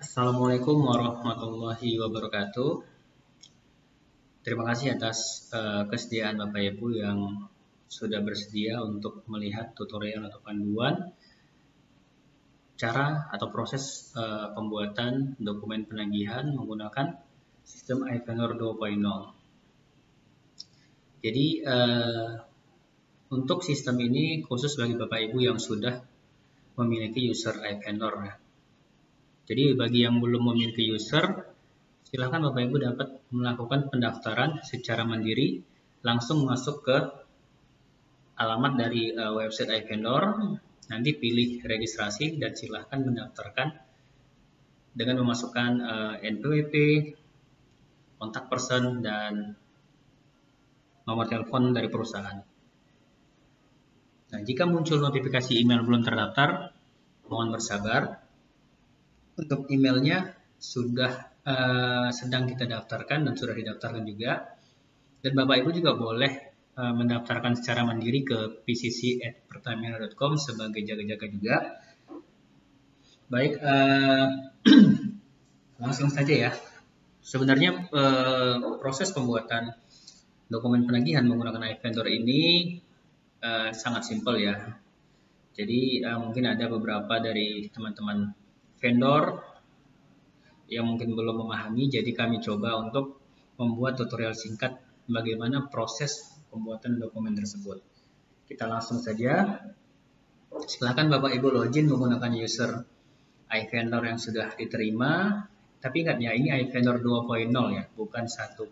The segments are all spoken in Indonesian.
Assalamualaikum warahmatullahi wabarakatuh. Terima kasih atas kesediaan Bapak Ibu yang sudah bersedia untuk melihat tutorial atau panduan cara atau proses pembuatan dokumen penagihan menggunakan sistem iVendor 2.0. Jadi untuk sistem ini khusus bagi Bapak Ibu yang sudah memiliki user iVendor. Jadi bagi yang belum memiliki user, silakan Bapak Ibu dapat melakukan pendaftaran secara mandiri, langsung masuk ke alamat dari website iVendor, nanti pilih registrasi dan silakan mendaftarkan dengan memasukkan NPWP, kontak person, dan nomor telepon dari perusahaan. Nah, jika muncul notifikasi email belum terdaftar, mohon bersabar. Untuk emailnya sudah sedang kita daftarkan dan sudah didaftarkan juga. Dan Bapak Ibu juga boleh mendaftarkan secara mandiri ke pcc@pertamina.com sebagai jaga-jaga juga. Baik, langsung saja ya. Sebenarnya proses pembuatan dokumen penagihan menggunakan iVendor ini sangat simpel ya. Jadi mungkin ada beberapa dari teman-teman vendor yang mungkin belum memahami, jadi kami coba untuk membuat tutorial singkat bagaimana proses pembuatan dokumen tersebut. Kita langsung saja. Silakan Bapak Ibu login menggunakan user iVendor yang sudah diterima. Tapi ingat ya, ini iVendor 2.0 ya, bukan 1.0.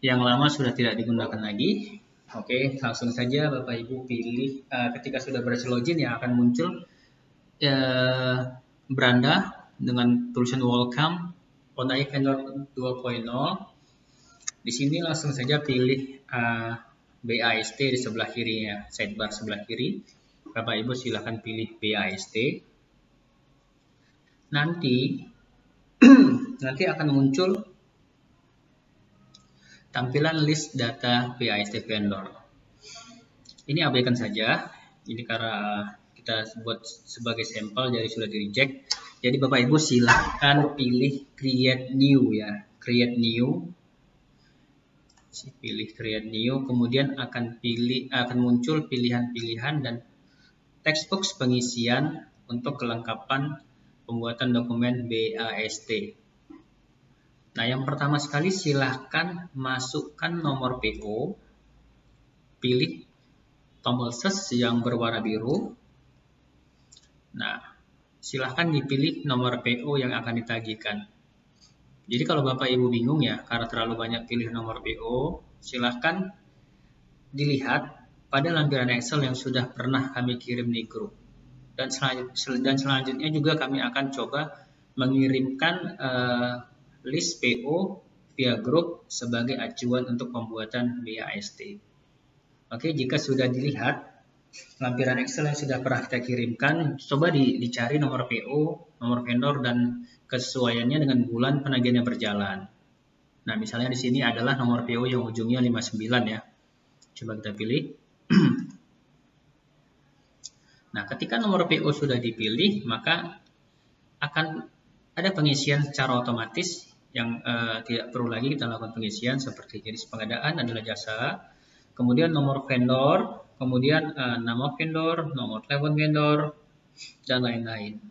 Yang lama sudah tidak digunakan lagi. Oke, langsung saja Bapak Ibu pilih ketika sudah berhasil login yang akan muncul beranda dengan tulisan welcome on iVendor 2.0. Di sini langsung saja pilih BAST di sebelah kiri ya, sidebar sebelah kiri. Bapak Ibu silahkan pilih BAST. Nanti akan muncul tampilan list data BAST vendor. Ini abaikan saja. Ini karena kita buat sebagai sampel, jadi sudah di reject. Jadi Bapak Ibu silahkan pilih create new ya, create new. Pilih create new, kemudian akan muncul pilihan-pilihan dan textbox pengisian untuk kelengkapan pembuatan dokumen BAST. Nah, yang pertama sekali silahkan masukkan nomor PO, pilih tombol search yang berwarna biru. Nah, silahkan dipilih nomor PO yang akan ditagihkan. Jadi kalau Bapak Ibu bingung ya, karena terlalu banyak pilih nomor PO, silahkan dilihat pada lampiran Excel yang sudah pernah kami kirim di grup. Dan selanjutnya juga kami akan coba mengirimkan list PO via grup sebagai acuan untuk pembuatan BAST. Oke, jika sudah dilihat lampiran Excel yang sudah pernah kita kirimkan, coba dicari nomor PO, nomor vendor, dan kesesuaiannya dengan bulan penagihan yang berjalan. Nah, misalnya di sini adalah nomor PO yang ujungnya 59 ya. Coba kita pilih. Nah, ketika nomor PO sudah dipilih, maka akan ada pengisian secara otomatis yang tidak perlu lagi kita lakukan pengisian, seperti jenis pengadaan adalah jasa, kemudian nomor vendor, kemudian nama vendor, nomor telepon vendor, dan lain-lain.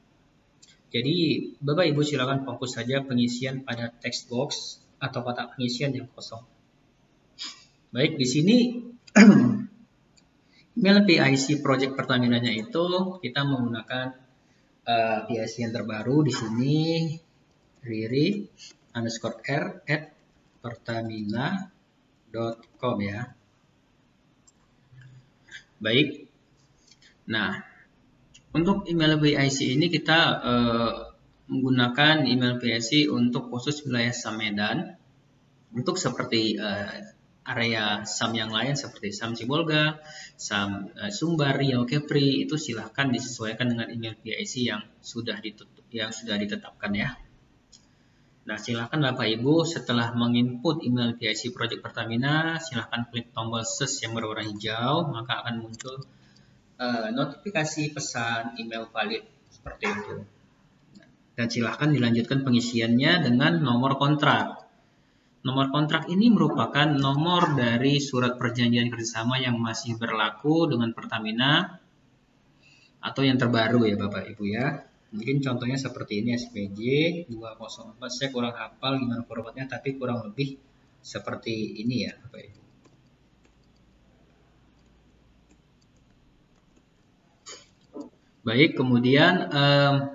Jadi Bapak Ibu silakan fokus saja pengisian pada text box atau kotak pengisian yang kosong. Baik, di sini email PIC project Pertamina-nya itu kita menggunakan PIC yang terbaru di sini, riri_r@pertamina.com ya. Baik. Nah, untuk email PIC ini kita menggunakan email PIC untuk khusus wilayah SAM Medan. Untuk seperti area SAM yang lain seperti SAM Sibolga, SAM Sumbar, Riau, Kepri, itu silahkan disesuaikan dengan email PIC yang sudah ditetapkan ya. Nah, silahkan Bapak Ibu setelah menginput email PIC Project Pertamina, silahkan klik tombol search yang berwarna hijau, maka akan muncul notifikasi pesan email valid seperti itu. Dan silahkan dilanjutkan pengisiannya dengan nomor kontrak. Nomor kontrak ini merupakan nomor dari surat perjanjian kerjasama yang masih berlaku dengan Pertamina atau yang terbaru ya Bapak Ibu ya. Mungkin contohnya seperti ini SPJ 204, saya kurang hafal gimana formatnya, tapi kurang lebih seperti ini ya Bapak Ibu. Baik, kemudian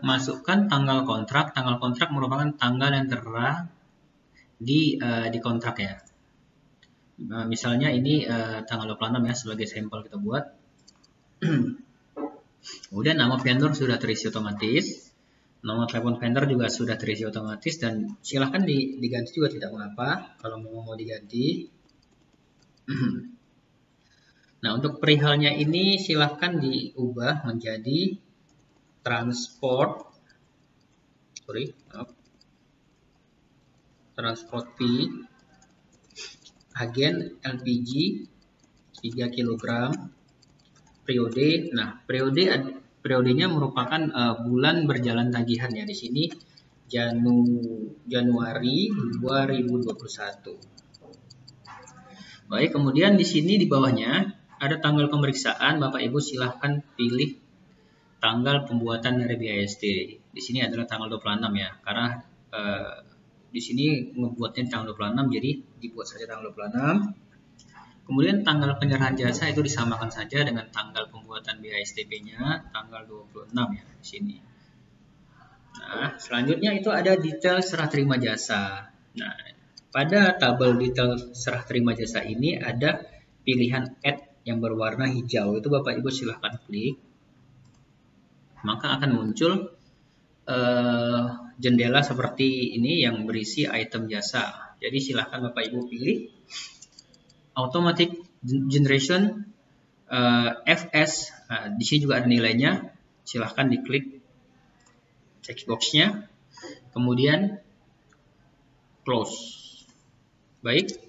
masukkan tanggal kontrak. Tanggal kontrak merupakan tanggal yang tertera di kontrak ya. Misalnya ini tanggal 26 ya sebagai sampel kita buat. Kemudian nama vendor sudah terisi otomatis. Nomor telepon vendor juga sudah terisi otomatis dan silahkan diganti juga tidak mengapa kalau mau diganti. Nah, untuk perihalnya ini silahkan diubah menjadi transport fee agen LPG 3 kg periode. Nah, periodenya merupakan bulan berjalan tagihan ya di sini Januari 2021. Baik, kemudian di sini di bawahnya ada tanggal pemeriksaan. Bapak Ibu silahkan pilih tanggal pembuatan dari BAST. Di sini adalah tanggal 26 ya, karena di sini ngebuatnya tanggal 26, jadi dibuat saja tanggal 26. Kemudian tanggal penyerahan jasa itu disamakan saja dengan tanggal pembuatan BASTP-nya, tanggal 26 ya di sini. Nah, selanjutnya itu ada detail serah terima jasa. Nah, pada tabel detail serah terima jasa ini ada pilihan add yang berwarna hijau. Itu Bapak Ibu silahkan klik. Maka akan muncul jendela seperti ini yang berisi item jasa. Jadi silahkan Bapak Ibu pilih automatic generation FS. Nah, di sini juga ada nilainya. Silahkan diklik checkboxnya, kemudian close. Baik.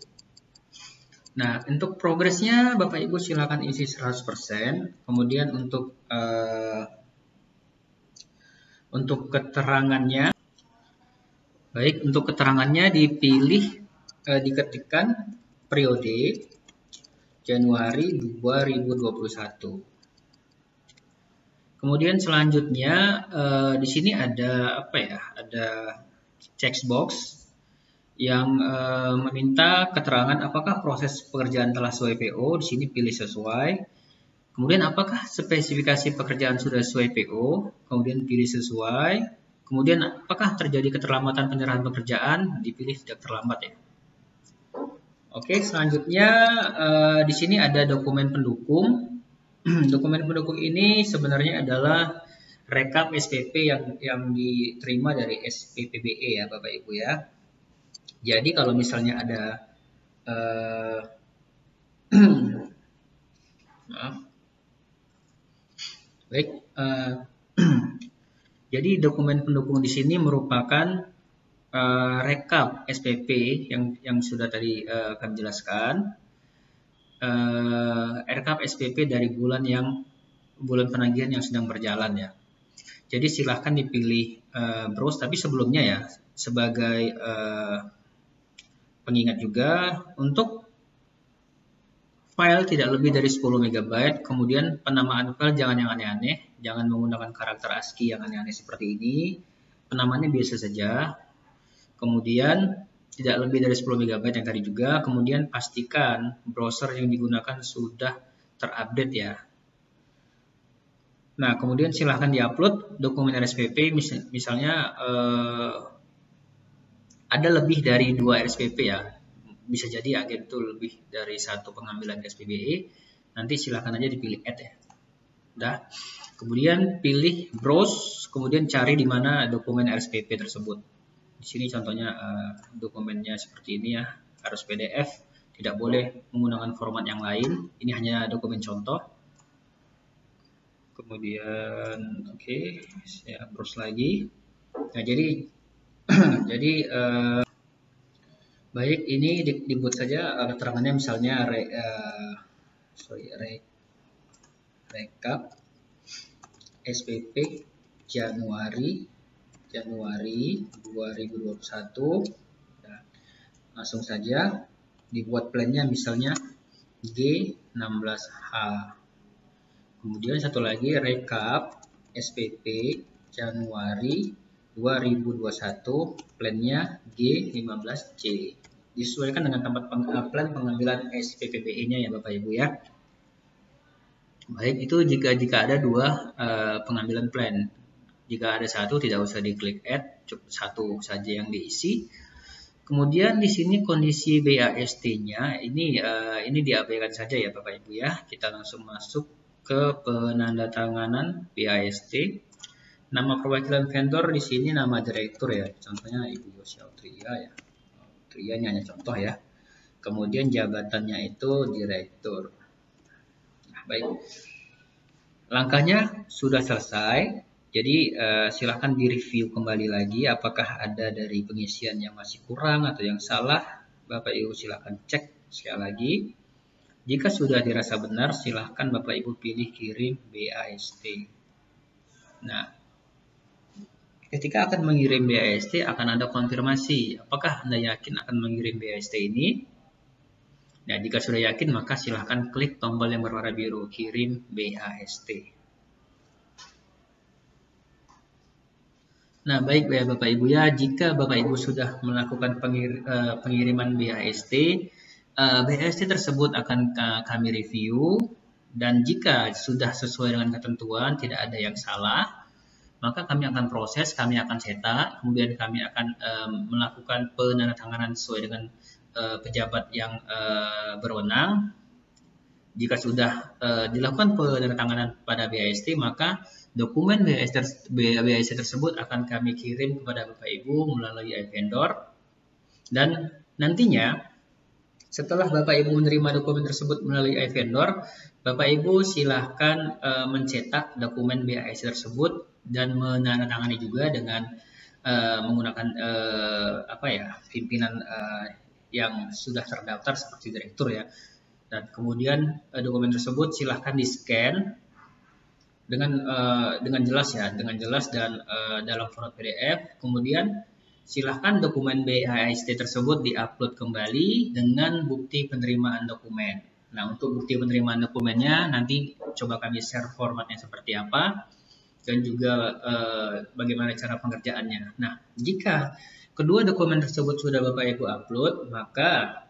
Nah, untuk progresnya Bapak Ibu silahkan isi 100%. Kemudian untuk keterangannya, baik, untuk keterangannya dipilih, diketikkan periode Januari 2021. Kemudian selanjutnya di sini ada apa ya? Ada checkbox yang meminta keterangan apakah proses pekerjaan telah sesuai PO. Di sini pilih sesuai. Kemudian apakah spesifikasi pekerjaan sudah sesuai PO? Kemudian pilih sesuai. Kemudian apakah terjadi keterlambatan penyerahan pekerjaan? Dipilih tidak terlambat ya. Oke, selanjutnya di sini ada dokumen pendukung. Dokumen pendukung ini sebenarnya adalah rekap SPP yang diterima dari SPPBE ya Bapak Ibu ya. Jadi kalau misalnya ada maaf. Baik, jadi dokumen pendukung di sini merupakan rekap SPP yang sudah tadi kami jelaskan. Rekap SPP dari bulan penagihan yang sedang berjalan ya. Jadi silahkan dipilih browse, tapi sebelumnya ya sebagai pengingat juga untuk file tidak lebih dari 10 MB, kemudian penamaan file jangan yang aneh-aneh, jangan menggunakan karakter ASCII yang aneh-aneh seperti ini, penamaannya biasa saja, kemudian tidak lebih dari 10 MB yang tadi juga, kemudian pastikan browser yang digunakan sudah terupdate ya. Nah, kemudian silahkan diupload dokumen RSPP, misalnya ada lebih dari 2 RSPP ya. Bisa jadi agen itu lebih dari satu pengambilan SPBE, nanti silahkan aja dipilih add ya. Udah. Kemudian pilih browse, kemudian cari di mana dokumen RSPP tersebut. Di sini contohnya dokumennya seperti ini ya, harus PDF, tidak boleh menggunakan format yang lain. Ini hanya dokumen contoh. Kemudian oke, saya browse lagi. Nah, jadi baik, ini dibuat saja keterangannya misalnya rekap SPP Januari Januari 2021. Nah, langsung saja dibuat plannya misalnya G16H. Kemudian satu lagi rekap SPP Januari 2021, plannya G15C. Disesuaikan dengan tempat plan pengambilan SPPBE-nya ya Bapak Ibu ya. Baik, itu jika ada dua pengambilan plan. Jika ada satu tidak usah diklik add, cukup satu saja yang diisi. Kemudian di sini kondisi BAST-nya ini diabaikan saja ya Bapak Ibu ya. Kita langsung masuk ke penandatanganan BAST. Nama perwakilan vendor di sini nama direktur ya. Contohnya Ibu Yosia Autria ya. Autria ini hanya contoh ya. Kemudian jabatannya itu direktur. Nah, baik. Langkahnya sudah selesai. Jadi silahkan direview kembali lagi apakah ada dari pengisian yang masih kurang atau yang salah. Bapak Ibu silahkan cek sekali lagi. Jika sudah dirasa benar, silahkan Bapak Ibu pilih kirim BAST. Nah, ketika akan mengirim BAST akan ada konfirmasi. Apakah Anda yakin akan mengirim BAST ini? Nah, jika sudah yakin maka silahkan klik tombol yang berwarna biru kirim BAST. Nah, baik ya Bapak Ibu ya, jika Bapak Ibu sudah melakukan pengiriman BAST, BAST tersebut akan kami review, dan jika sudah sesuai dengan ketentuan, tidak ada yang salah, maka kami akan proses, kami akan cetak, kemudian kami akan melakukan penandatanganan sesuai dengan pejabat yang berwenang. Jika sudah dilakukan penandatanganan pada BAST, maka dokumen BAST tersebut akan kami kirim kepada Bapak Ibu melalui iVendor. Dan nantinya setelah Bapak Ibu menerima dokumen tersebut melalui iVendor, Bapak Ibu silahkan mencetak dokumen BAST tersebut dan menandatangani juga dengan menggunakan pimpinan yang sudah terdaftar seperti direktur ya. Dan kemudian dokumen tersebut silahkan di-scan dengan jelas ya, dan dalam format PDF. Kemudian silahkan dokumen BAST tersebut diupload kembali dengan bukti penerimaan dokumen. Nah, untuk bukti penerimaan dokumennya nanti coba kami share formatnya seperti apa dan juga bagaimana cara pengerjaannya. Nah, jika kedua dokumen tersebut sudah Bapak Ibu upload, maka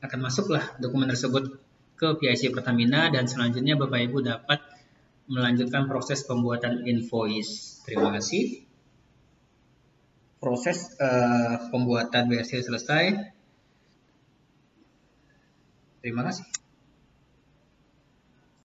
akan masuklah dokumen tersebut ke PIC Pertamina dan selanjutnya Bapak Ibu dapat melanjutkan proses pembuatan invoice. Terima kasih. Proses pembuatan BAST selesai. Terima kasih.